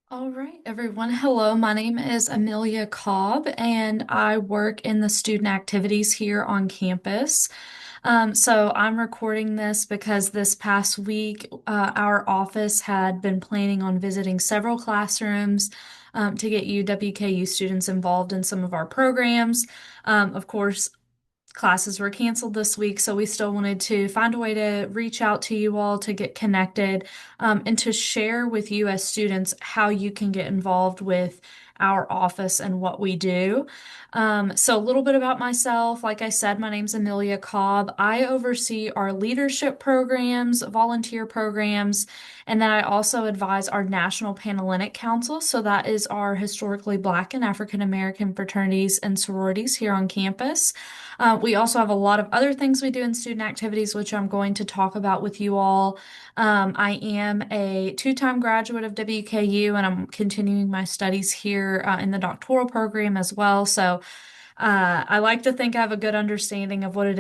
All right, everyone. Hello, my name is Amelia Cobb, and I work in the student activities here on campus. So I'm recording this because this past week, our office had been planning on visiting several classrooms to get WKU students involved in some of our programs. Of course, classes were canceled this week, so we still wanted to find a way to reach out to you all to get connected and to share with you as students how you can get involved with our office and what we do. So, a little bit about myself. Like I said, my name's Amelia Cobb. I oversee our leadership programs, volunteer programs, and then I also advise our National Panhellenic Council. So, that is our historically Black and African American fraternities and sororities here on campus. We also have a lot of other things we do in student activities, which I'm going to talk about with you all. I am a two-time graduate of WKU, and I'm continuing my studies here in the doctoral program as well. So I like to think I have a good understanding of what it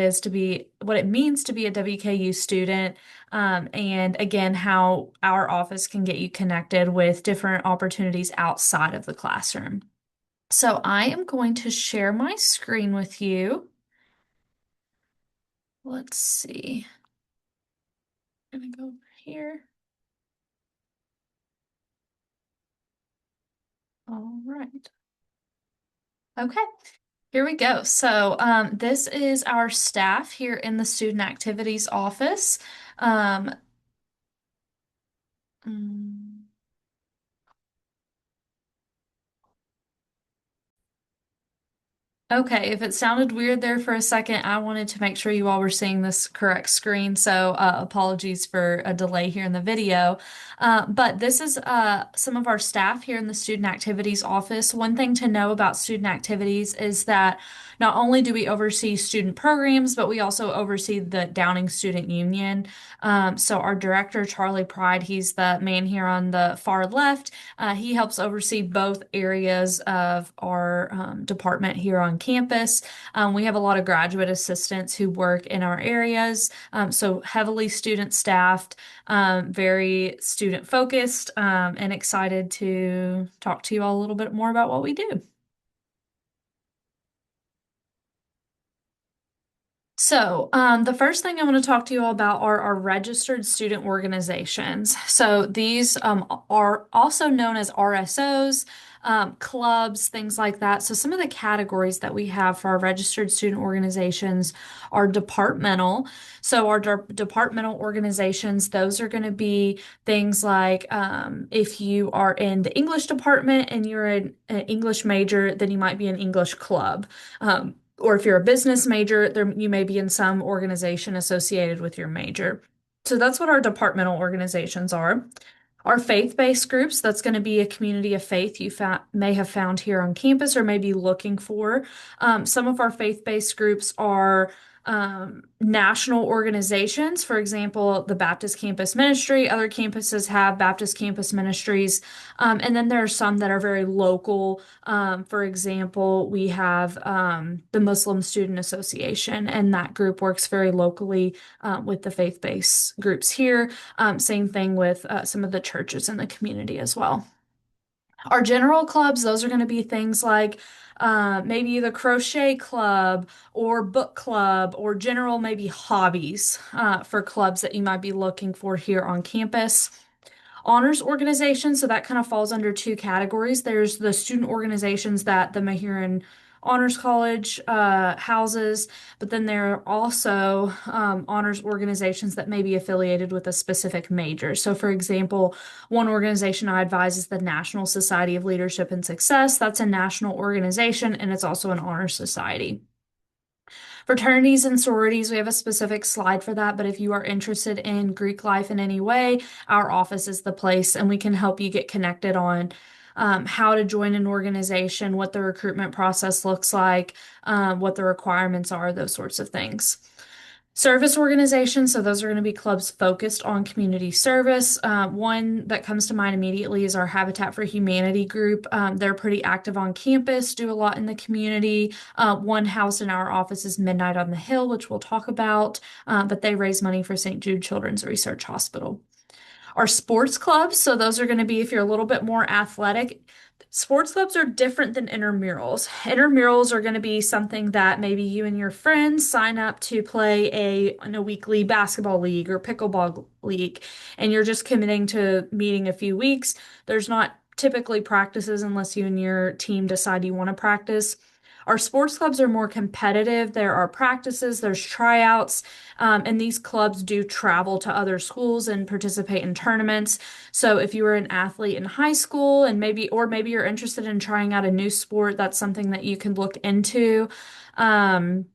means to be a WKU student, and again, how our office can get you connected with different opportunities outside of the classroom. So I am going to share my screen with you. Let's see. I'm gonna go over here. All right. Okay, here we go. So, this is our staff here in the student activities office. Um, mm, Okay, if it sounded weird there for a second, I wanted to make sure you all were seeing this correct screen, so apologies for a delay here in the video. But this is some of our staff here in the Student Activities Office. One thing to know about student activities is that not only do we oversee student programs, but we also oversee the Downing Student Union. So our director, Charlie Pride, he's the man here on the far left. He helps oversee both areas of our department here on campus. We have a lot of graduate assistants who work in our areas, so heavily student staffed, very student focused, and excited to talk to you all a little bit more about what we do. So, the first thing I want to talk to you all about are our registered student organizations. So, these are also known as RSOs, clubs, things like that. So, some of the categories that we have for our registered student organizations are departmental. So, our departmental organizations, those are going to be things like if you are in the English department and you're an English major, then you might be an English club. Or if you're a business major, you may be in some organization associated with your major. So that's what our departmental organizations are. Our faith-based groups, that's going to be a community of faith may have found here on campus or may be looking for. Some of our faith-based groups are national organizations. For example, the Baptist Campus Ministry. Other campuses have Baptist Campus Ministries. And then there are some that are very local. For example, we have the Muslim Student Association, and that group works very locally with the faith-based groups here. Same thing with some of the churches in the community as well. Our general clubs, those are going to be things like maybe the crochet club or book club or general maybe hobbies for clubs that you might be looking for here on campus. Honors organizations, so that kind of falls under two categories. There's the student organizations that the Mahiran Honors College houses, but then there are also honors organizations that may be affiliated with a specific major. So, for example, one organization I advise is the National Society of Leadership and Success. That's a national organization and it's also an honor society. Fraternities and sororities, we have a specific slide for that, but if you are interested in Greek life in any way, our office is the place and we can help you get connected on how to join an organization, what the recruitment process looks like, what the requirements are, those sorts of things. Service organizations, so those are going to be clubs focused on community service. One that comes to mind immediately is our Habitat for Humanity group. They're pretty active on campus, do a lot in the community. One housed in our office is Midnight on the Hill, which we'll talk about, but they raise money for St. Jude Children's Research Hospital. Our sports clubs, so those are going to be if you're a little bit more athletic. Sports clubs are different than intramurals. Intramurals are going to be something that maybe you and your friends sign up to play in a weekly basketball league or pickleball league, and you're just committing to meeting a few weeks. There's not typically practices unless you and your team decide you want to practice. Our sports clubs are more competitive. There are practices, there's tryouts, and these clubs do travel to other schools and participate in tournaments. So if you were an athlete in high school and maybe you're interested in trying out a new sport, that's something that you can look into. Um,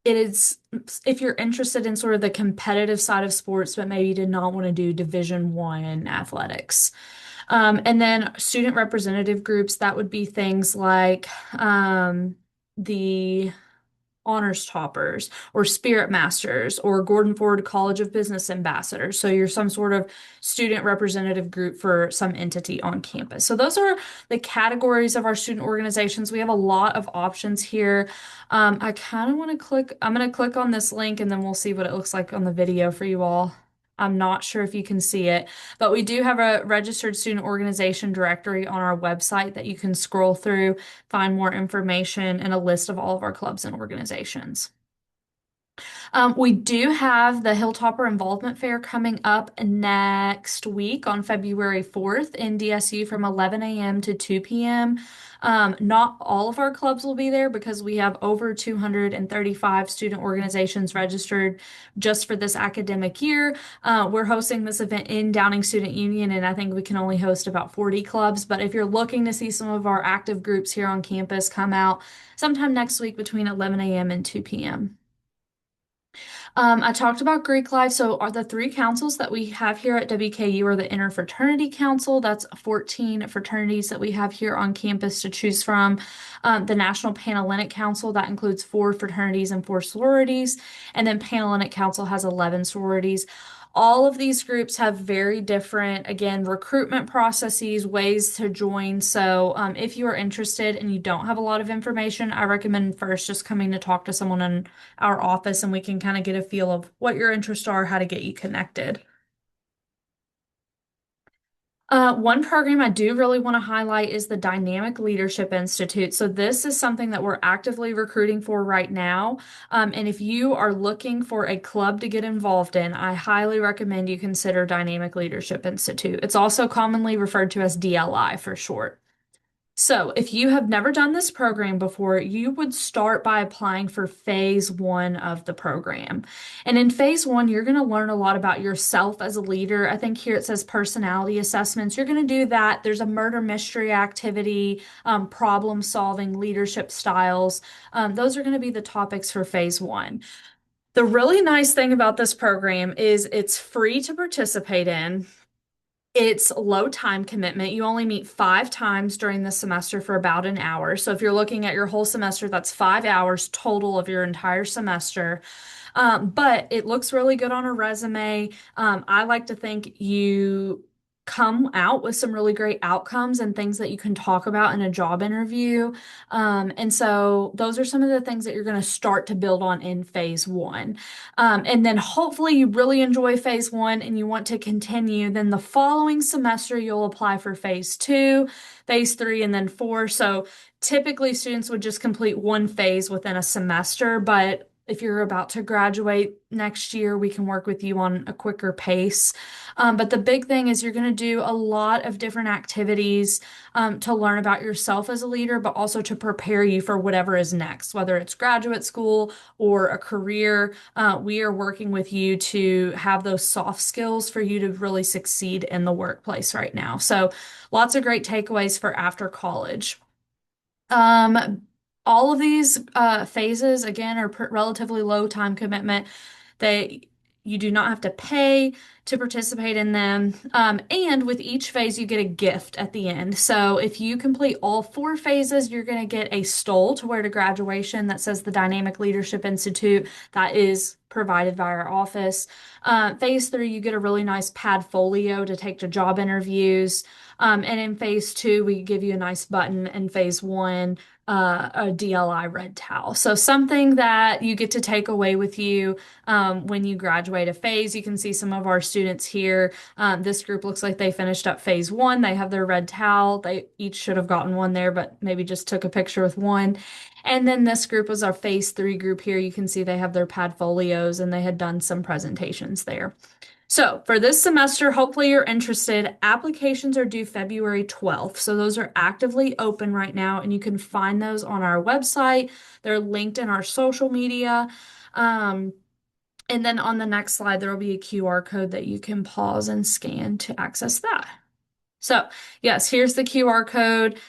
it is if you're interested in sort of the competitive side of sports, but maybe did not want to do Division 1 athletics. And then student representative groups, that would be things like the honors toppers or spirit masters or Gordon Ford College of Business ambassadors. So you're some sort of student representative group for some entity on campus. So those are the categories of our student organizations. We have a lot of options here. I kind of want to I'm going to click on this link and then we'll see what it looks like on the video for you all. I'm not sure if you can see it, but we do have a registered student organization directory on our website that you can scroll through, find more information, and a list of all of our clubs and organizations. We do have the Hilltopper Involvement Fair coming up next week on February 4th in DSU from 11 a.m. to 2 p.m. Not all of our clubs will be there because we have over 235 student organizations registered just for this academic year. We're hosting this event in Downing Student Union, and I think we can only host about 40 clubs. But if you're looking to see some of our active groups here on campus, come out sometime next week between 11 a.m. and 2 p.m. I talked about Greek life. So, are the three councils that we have here at WKU are the Interfraternity Council. That's 14 fraternities that we have here on campus to choose from. The National Panhellenic Council, that includes 4 fraternities and 4 sororities. And then Panhellenic Council has 11 sororities. All of these groups have very different, again, recruitment processes, ways to join. So, if you are interested and you don't have a lot of information, I recommend first just coming to talk to someone in our office and we can kind of get a feel of what your interests are, how to get you connected. One program I do really want to highlight is the Dynamic Leadership Institute. So, this is something that we're actively recruiting for right now. And if you are looking for a club to get involved in, I highly recommend you consider Dynamic Leadership Institute. It's also commonly referred to as DLI for short. So, if you have never done this program before, you would start by applying for phase 1 of the program. And in phase 1, you're going to learn a lot about yourself as a leader. I think here it says personality assessments. You're going to do that. There's a murder mystery activity, problem solving, leadership styles. Those are going to be the topics for phase 1. The really nice thing about this program is it's free to participate in. It's low time commitment. You only meet 5 times during the semester for about an hour. So if you're looking at your whole semester, that's 5 hours total of your entire semester. But it looks really good on a resume. I like to think you come out with some really great outcomes and things that you can talk about in a job interview. And so those are some of the things that you're going to start to build on in phase 1. And then hopefully you really enjoy phase 1 and you want to continue. Then the following semester, you'll apply for phase 2, phase 3, and then 4. So typically students would just complete one phase within a semester, but if you're about to graduate next year, we can work with you on a quicker pace. But the big thing is you're going to do a lot of different activities to learn about yourself as a leader, but also to prepare you for whatever is next, whether it's graduate school or a career. We are working with you to have those soft skills for you to really succeed in the workplace right now. So lots of great takeaways for after college. Um, all of these phases, again, are relatively low time commitment. They You do not have to pay to participate in them. And with each phase, you get a gift at the end. So if you complete all 4 phases, you're going to get a stole to wear to graduation that says the Dynamic Leadership Institute. That is provided by our office. Phase 3, you get a really nice pad folio to take to job interviews. And in phase 2, we give you a nice button. In phase 1, a DLI red towel. So something that you get to take away with you when you graduate a phase. You can see some of our students students here. This group looks like they finished up phase one. They have their red towel. They each should have gotten one there, but maybe just took a picture with one. And then this group was our phase three group here. You can see they have their Padfolios and they had done some presentations there. So for this semester, hopefully you're interested. Applications are due February 12th. So those are actively open right now, and you can find those on our website. They're linked in our social media. Um, and then on the next slide, there will be a QR code that you can pause and scan to access that. So, yes, here's the QR code.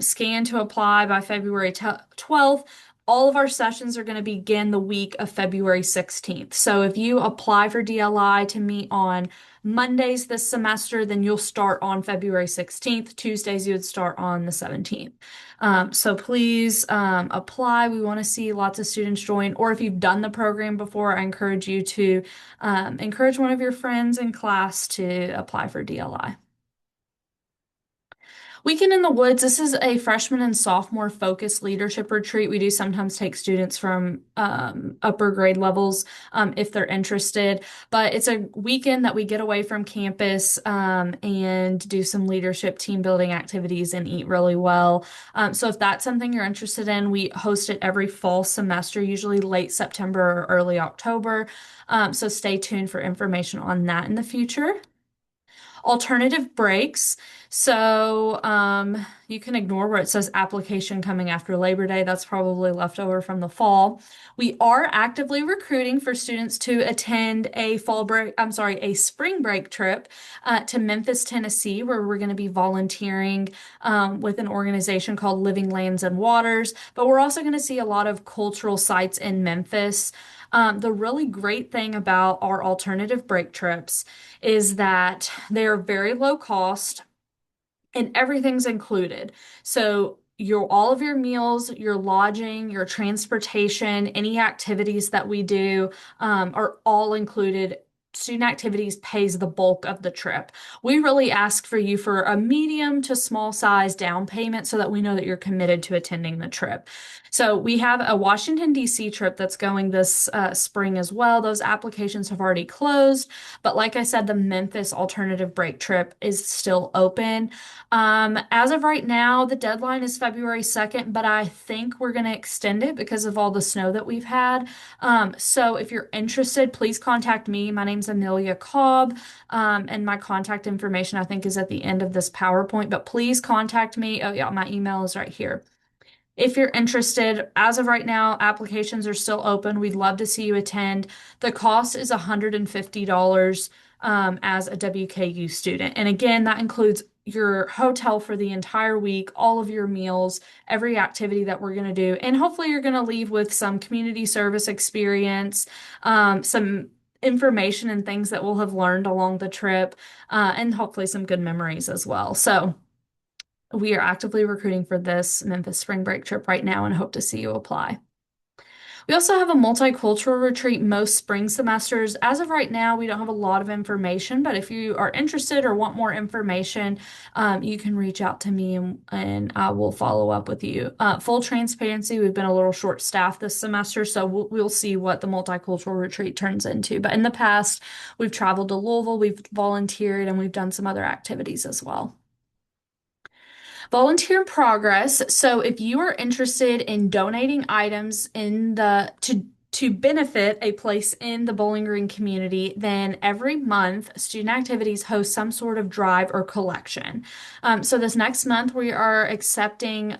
Scan to apply by February 12th. All of our sessions are going to begin the week of February 16th. So, if you apply for DLI to meet on Mondays this semester, then you'll start on February 16th. Tuesdays, you would start on the 17th. So, please apply. We want to see lots of students join. Or if you've done the program before, I encourage you to encourage one of your friends in class to apply for DLI. Weekend in the Woods, this is a freshman and sophomore focused leadership retreat. We do sometimes take students from upper grade levels if they're interested, but it's a weekend that we get away from campus and do some leadership team building activities and eat really well. So if that's something you're interested in, we host it every fall semester, usually late September or early October. So stay tuned for information on that in the future. Alternative breaks. So you can ignore where it says application coming after Labor Day. That's probably left over from the fall. We are actively recruiting for students to attend a spring break trip to Memphis, Tennessee, where we're going to be volunteering with an organization called Living Lands and Waters. But we're also going to see a lot of cultural sites in Memphis. The really great thing about our alternative break trips is that they're very low cost and everything's included. So all of your meals, your lodging, your transportation, any activities that we do are all included. Student Activities pays the bulk of the trip. We really ask for you for a medium to small size down payment so that we know that you're committed to attending the trip. So we have a Washington, D.C. trip that's going this spring as well. Those applications have already closed, but like I said, the Memphis alternative break trip is still open. As of right now, the deadline is February 2nd, but I think we're going to extend it because of all the snow that we've had. So if you're interested, please contact me. My name's Amelia Cobb, and my contact information I think is at the end of this PowerPoint, but please contact me. Oh yeah, my email is right here. If you're interested, as of right now, applications are still open. We'd love to see you attend. The cost is $150 as a WKU student. And again, that includes your hotel for the entire week, all of your meals, every activity that we're going to do. And hopefully, you're going to leave with some community service experience, some information and things that we'll have learned along the trip, and hopefully some good memories as well. So, we are actively recruiting for this Memphis spring break trip right now and hope to see you apply. We also have a multicultural retreat most spring semesters. As of right now, we don't have a lot of information, but if you are interested or want more information, you can reach out to me and I will follow up with you. Full transparency, we've been a little short staffed this semester, so we'll see what the multicultural retreat turns into. But in the past, we've traveled to Louisville, we've volunteered, and we've done some other activities as well. Volunteer progress. So if you are interested in donating items to benefit a place in the Bowling Green community, then every month Student Activities hosts some sort of drive or collection. So this next month we are accepting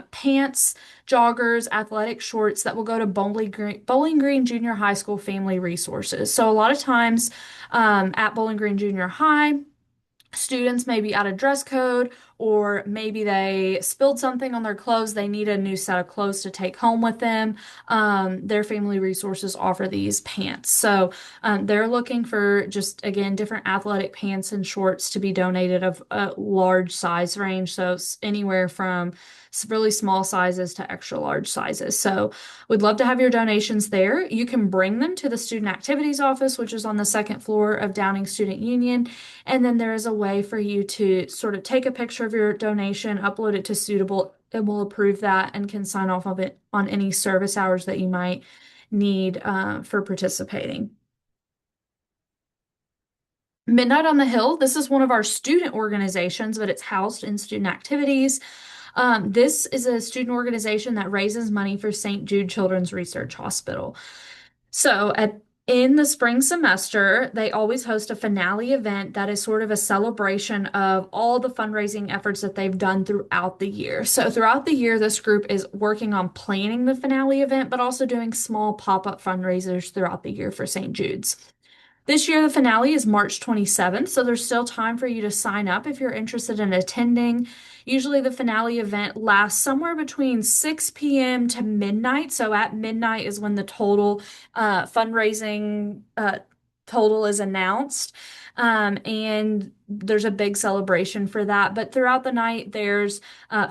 pants, joggers, athletic shorts that will go to Bowling Green Junior High School Family Resources. So a lot of times at Bowling Green Junior High, students may be out of dress code, or maybe they spilled something on their clothes. They need a new set of clothes to take home with them. Their family resources offer these pants. So they're looking for just, again, different athletic pants and shorts to be donated of a large size range. So anywhere from really small sizes to extra large sizes. So we'd love to have your donations there. You can bring them to the Student Activities office, which is on the second floor of Downing Student Union. And then there is a way for you to sort of take a picture of your donation, upload it to Suitable, and we'll approve that and can sign off of it on any service hours that you might need for participating. Midnight on the Hill, this is one of our student organizations, but it's housed in student activities. This is a student organization that raises money for St. Jude Children's Research Hospital. So in the spring semester, they always host a finale event that is sort of a celebration of all the fundraising efforts that they've done throughout the year. So throughout the year, this group is working on planning the finale event, but also doing small pop-up fundraisers throughout the year for St. Jude's. This year, the finale is March 27th, so there's still time for you to sign up if you're interested in attending. Usually, the finale event lasts somewhere between 6 p.m. to midnight. So, at midnight is when the total fundraising total is announced. And there's a big celebration for that. But throughout the night, there's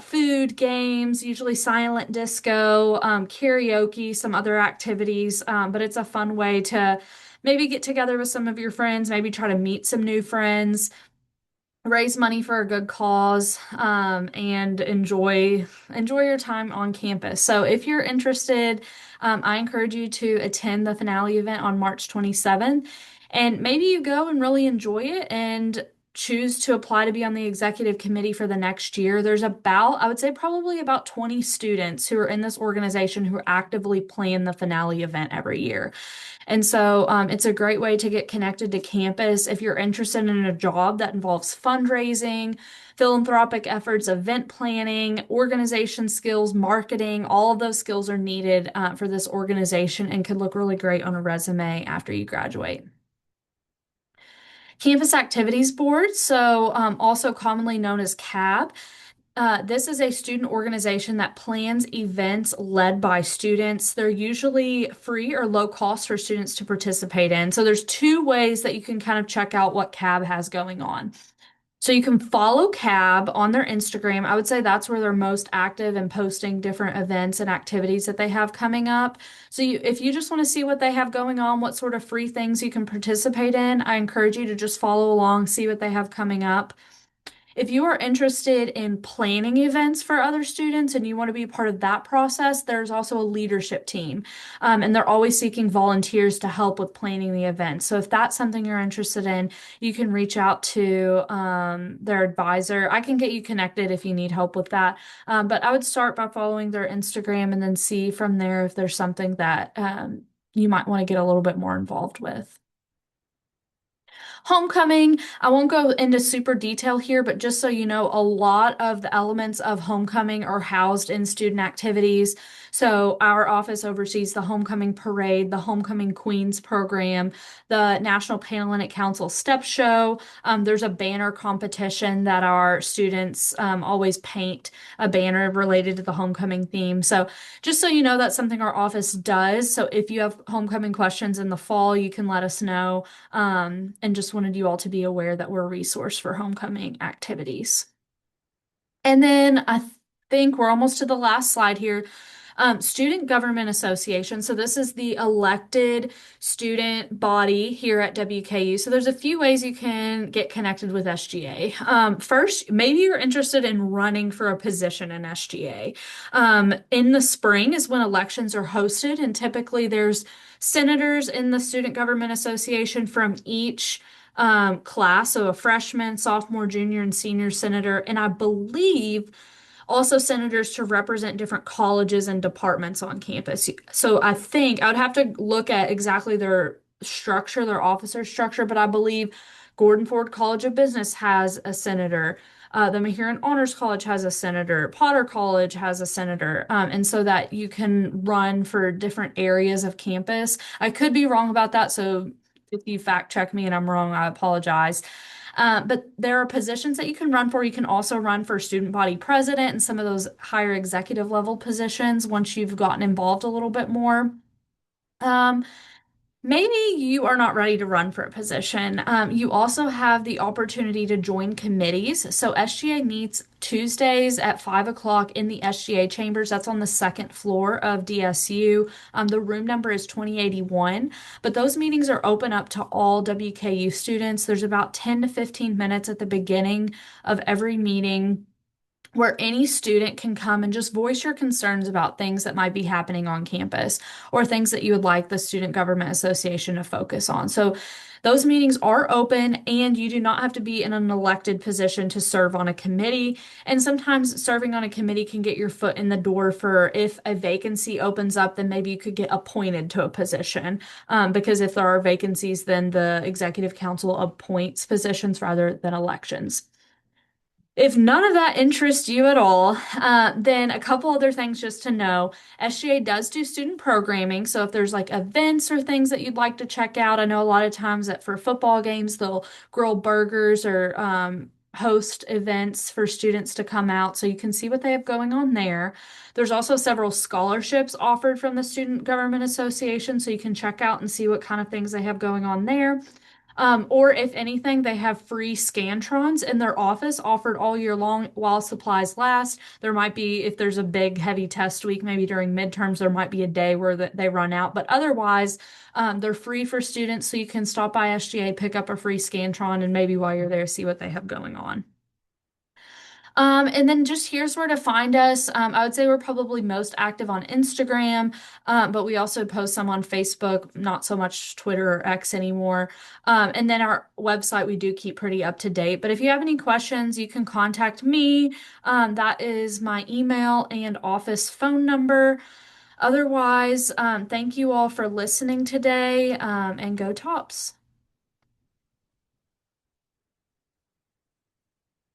food, games, usually silent disco, karaoke, some other activities. But it's a fun way to maybe get together with some of your friends, maybe try to meet some new friends, raise money for a good cause, and enjoy your time on campus. So if you're interested, I encourage you to attend the finale event on March 27th, and maybe you go and really enjoy it and choose to apply to be on the executive committee for the next year. There's about, I would say, probably about 20 students who are in this organization who actively plan the finale event every year. And so it's a great way to get connected to campus if you're interested in a job that involves fundraising, philanthropic efforts, event planning, organization skills, marketing. All of those skills are needed for this organization and could look really great on a resume after you graduate. Campus Activities Board, so also commonly known as CAB. This is a student organization that plans events led by students. They're usually free or low cost for students to participate in. So there's two ways that you can kind of check out what CAB has going on. So you can follow CAB on their Instagram. I would say that's where they're most active and posting different events and activities that they have coming up. So if you just want to see what they have going on, what sort of free things you can participate in, I encourage you to just follow along, see what they have coming up. If you are interested in planning events for other students and you want to be part of that process, there's also a leadership team, and they're always seeking volunteers to help with planning the event. So if that's something you're interested in, you can reach out to their advisor. I can get you connected if you need help with that. But I would start by following their Instagram and then see from there if there's something that you might want to get a little bit more involved with. Homecoming, I won't go into super detail here, but just so you know, a lot of the elements of homecoming are housed in student activities. So our office oversees the homecoming parade, the homecoming queens program, the National Panhellenic Council step show. There's a banner competition that our students always paint a banner related to the homecoming theme. So just so you know, that's something our office does. So if you have homecoming questions in the fall, you can let us know. And just wanted you all to be aware that we're a resource for homecoming activities. And then I think we're almost to the last slide here. Student Government Association. So this is the elected student body here at WKU. So there's a few ways you can get connected with SGA. First, maybe you're interested in running for a position in SGA. In the spring is when elections are hosted, and typically there's senators in the Student Government Association from each class. So a freshman, sophomore, junior, and senior senator. And I believe also senators to represent different colleges and departments on campus. So I think I would have to look at exactly their structure, their officer structure, but I believe Gordon Ford College of Business has a senator. The Mahiran Honors College has a senator. Potter College has a senator. And so that you can run for different areas of campus. I could be wrong about that. So if you fact check me and I'm wrong, I apologize. But there are positions that you can run for. You can also run for student body president and some of those higher executive level positions once you've gotten involved a little bit more. Um, Maybe you are not ready to run for a position. You also have the opportunity to join committees. So SGA meets Tuesdays at 5 o'clock in the SGA chambers. That's on the second floor of DSU. The room number is 2081, but those meetings are open up to all WKU students. There's about 10 to 15 minutes at the beginning of every meeting where any student can come and just voice your concerns about things that might be happening on campus or things that you would like the Student Government Association to focus on. So those meetings are open and you do not have to be in an elected position to serve on a committee. And sometimes serving on a committee can get your foot in the door for if a vacancy opens up, then maybe you could get appointed to a position. Because if there are vacancies, then the executive council appoints positions rather than elections. If none of that interests you at all, then a couple other things just to know. SGA does do student programming, so if there's like events or things that you'd like to check out, I know a lot of times that for football games they'll grill burgers or host events for students to come out, so you can see what they have going on there. There's also several scholarships offered from the Student Government Association, so you can check out and see what kind of things they have going on there. Or if anything, they have free Scantrons in their office offered all year long while supplies last. There might be, if there's a big heavy test week, maybe during midterms, there might be a day where they run out. But otherwise, they're free for students, so you can stop by SGA, pick up a free Scantron, and maybe while you're there, see what they have going on. And then just here's where to find us. I would say we're probably most active on Instagram, but we also post some on Facebook, not so much Twitter or X anymore. And then our website, we do keep pretty up to date. But if you have any questions, you can contact me. That is my email and office phone number. Otherwise, thank you all for listening today, and go Tops.